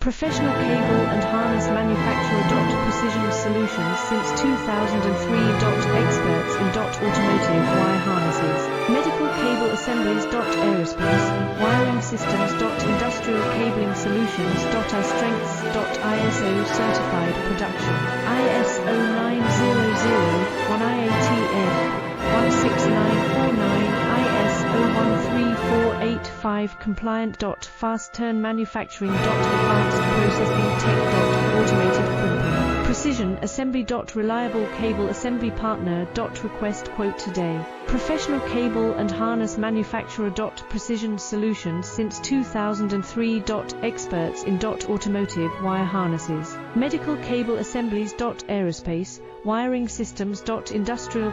Professional cable and harness manufacturer. Precision Solutions since 2003. Experts in automotive wire harnesses, medical cable assemblies. Aerospace, wiring systems. Industrial cabling solutions. Our strengths. ISO certified production, ISO 9001 IATF 16949, ISO 13485 compliant. Fast turn manufacturing. Advanced processing tech. Automated crimping, precision assembly. Reliable cable assembly partner. Request quote today. Professional cable and harness manufacturer. Precision Solutions since 2003. Experts in automotive wire harnesses, medical cable assemblies. Aerospace, wiring systems. Industrial